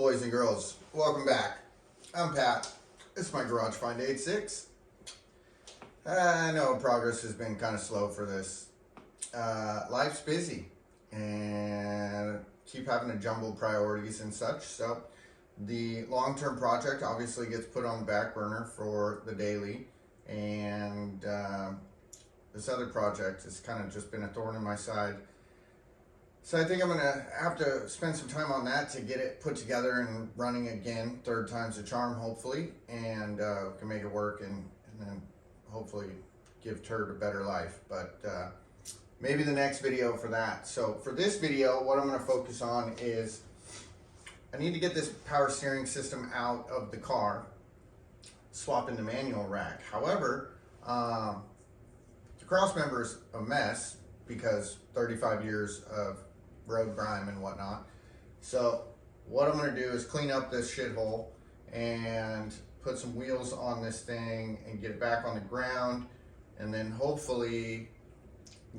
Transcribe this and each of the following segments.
boys and girls, welcome back. I'm Pat. It's my Garage Find 86. I know progress has been kind of slow for this. Life's busy and keep having to jumble priorities and such. So the long-term project obviously gets put on the back burner for the daily, and this other project has kind of just been a thorn in my side. So I think I'm gonna have to spend some time on that to get it put together and running again. Third time's a charm, hopefully, and can make it work and then hopefully give Turd a better life. But maybe the next video for that. So for this video, what I'm gonna focus on is I need to get this power steering system out of the car, swapping the manual rack. However, the cross member is a mess because 35 years of road grime and whatnot. So what I'm going to do is clean up this shithole and put some wheels on this thing and get it back on the ground, and then hopefully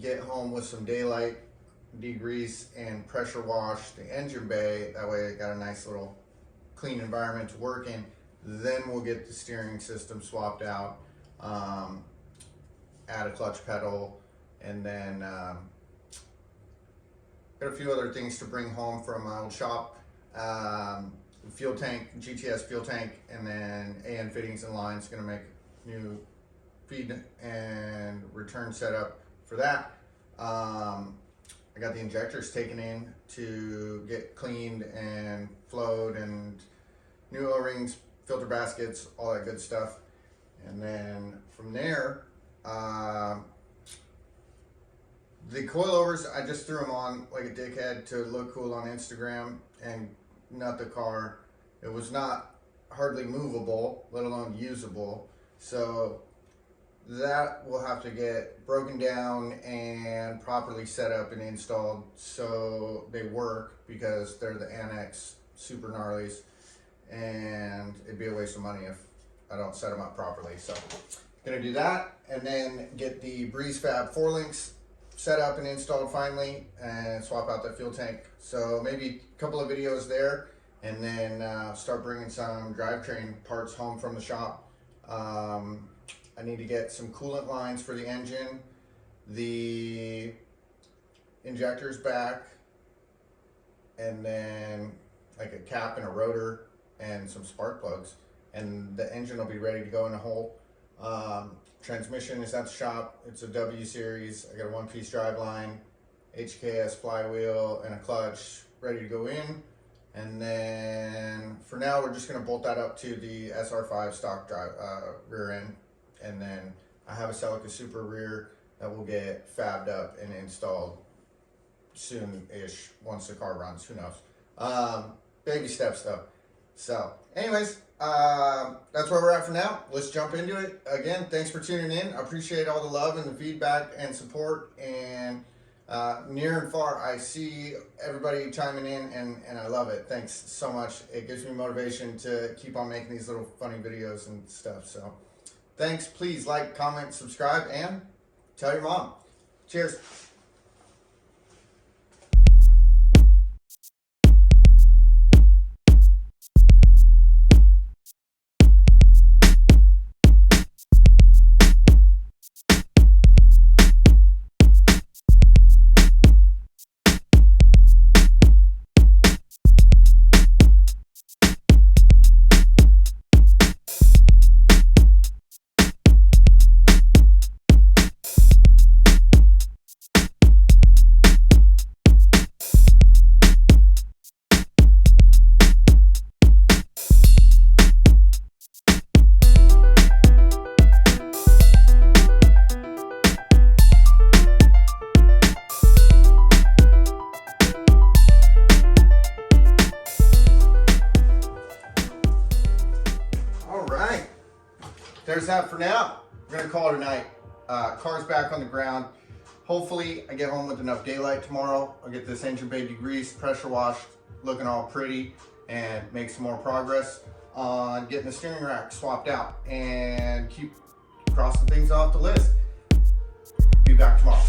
get home with some daylight, degrease, and pressure wash the engine bay. That way I got a nice little clean environment to work in. Then we'll get the steering system swapped out, add a clutch pedal, and then got a few other things to bring home from my old shop. Fuel tank, GTS fuel tank, and then AN fittings and lines. Gonna make new feed and return setup for that. I got the injectors taken in to get cleaned and flowed, and new O-rings, filter baskets, all that good stuff. And then from there, the coilovers, I just threw them on like a dickhead to look cool on Instagram and nut the car. It was not hardly movable, let alone usable. So that will have to get broken down and properly set up and installed so they work, because they're the Annex super gnarlies, and it'd be a waste of money if I don't set them up properly. So gonna do that, and then get the Breeze Fab 4-links set up and installed finally, and swap out that fuel tank. So maybe a couple of videos there, and then start bringing some drivetrain parts home from the shop. I need to get some coolant lines for the engine, the injectors back, and then like a cap and a rotor and some spark plugs, and the engine will be ready to go in a hole. Transmission is at the shop. It's a W series. I got a one-piece drive line, HKS flywheel, and a clutch ready to go in. And then for now, we're just gonna bolt that up to the SR5 stock drive rear end. And then I have a Celica Super rear that will get fabbed up and installed soon-ish once the car runs. Who knows? Baby steps though. So anyways, that's where we're at for now. Let's jump into it. Again, thanks for tuning in. I appreciate all the love and the feedback and support, and near and far I see everybody chiming in, and I love it. Thanks so much. It gives me motivation to keep on making these little funny videos and stuff. So thanks. Please like, comment, subscribe, and tell your mom. Cheers. There's that for now. We're gonna call it a night. Car's back on the ground. Hopefully I get home with enough daylight tomorrow. I'll get this engine bay degreased, pressure washed, looking all pretty, and make some more progress on getting the steering rack swapped out, and keep crossing things off the list. Be back tomorrow.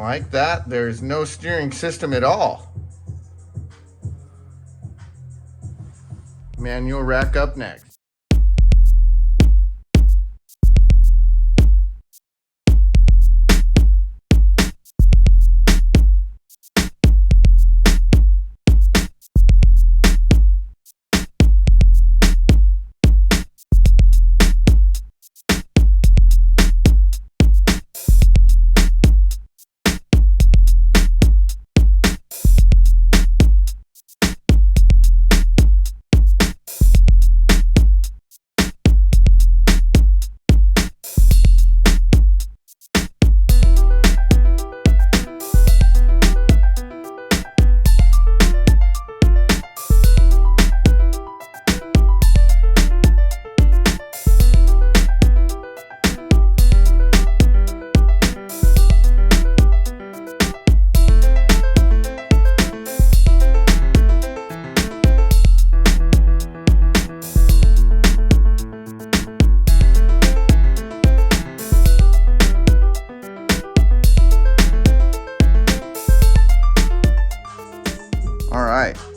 like that, there's no steering system at all. Manual rack up next.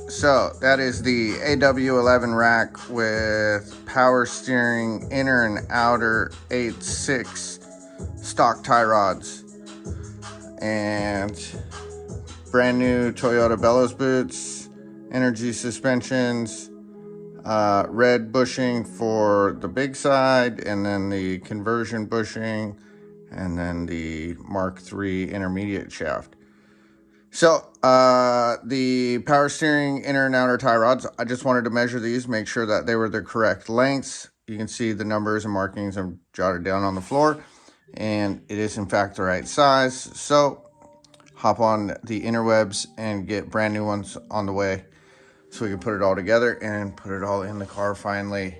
So that is the AW11 rack with power steering, inner and outer 8/6 stock tie rods, and brand new Toyota bellows boots, energy suspensions, red bushing for the big side, and then the conversion bushing, and then the Mark III intermediate shaft. So the power steering inner and outer tie rods, I just wanted to measure these, make sure that they were the correct lengths. You can see the numbers and markings are jotted down on the floor, and it is in fact the right size. So hop on the interwebs and get brand new ones on the way so we can put it all together and put it all in the car finally.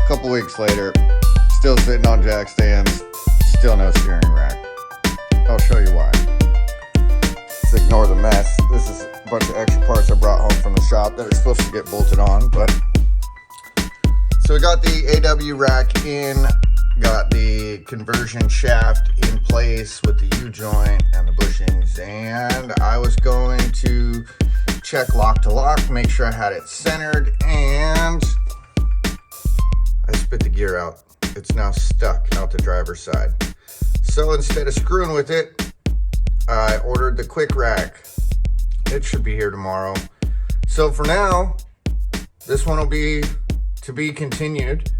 Couple weeks later, still sitting on jack stands, still no steering rack. I'll show you why. Let's ignore the mess. This is a bunch of extra parts I brought home from the shop that are supposed to get bolted on, but so we got the AW rack in, got the conversion shaft in place with the U-joint and the bushings, and I was going to check lock to lock, make sure I had it centered, and I spit the gear out. It's now stuck out the driver's side. So instead of screwing with it, I ordered the quick rack. It should be here tomorrow. So for now, this one will be to be continued.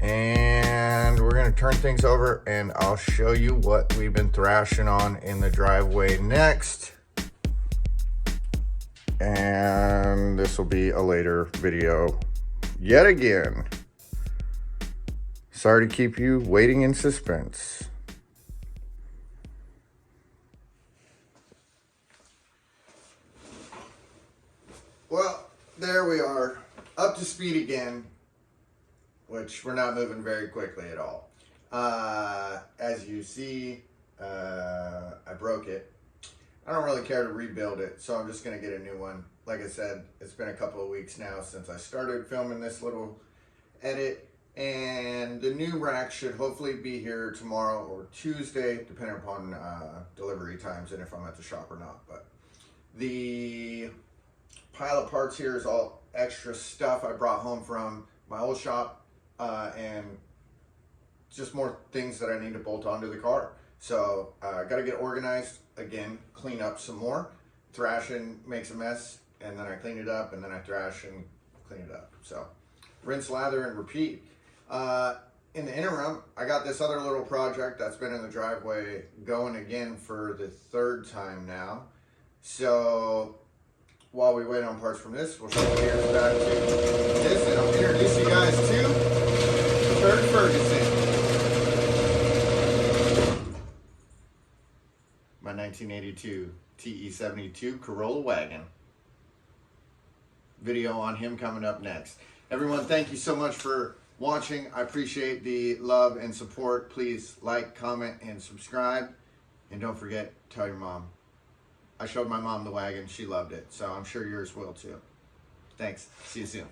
And we're gonna turn things over and I'll show you what we've been thrashing on in the driveway next. And this will be a later video yet again. Sorry to keep you waiting in suspense. Well, there we are, up to speed again, which we're not moving very quickly at all. As you see, I broke it. I don't really care to rebuild it, so I'm just gonna get a new one. Like I said, it's been a couple of weeks now since I started filming this little edit, And the new rack should hopefully be here tomorrow or Tuesday, depending upon delivery times and if I'm at the shop or not. But the pile of parts here is all extra stuff I brought home from my old shop, and just more things that I need to bolt onto the car. So I got to get organized again, clean up some more. Thrashing makes a mess, and then I clean it up, and then I thrash and clean it up. So rinse, lather, and repeat. In the interim, I got this other little project that's been in the driveway going again for the third time now. So while we wait on parts from this, we'll shift gears back to this, and I'll introduce you guys to Kurt Ferguson. My 1982 TE72 Corolla wagon. Video on him coming up next. Everyone, thank you so much for watching. I appreciate the love and support. Please like, comment, and subscribe. And don't forget, tell your mom. I showed my mom the wagon. She loved it. So I'm sure yours will too. Thanks. See you soon.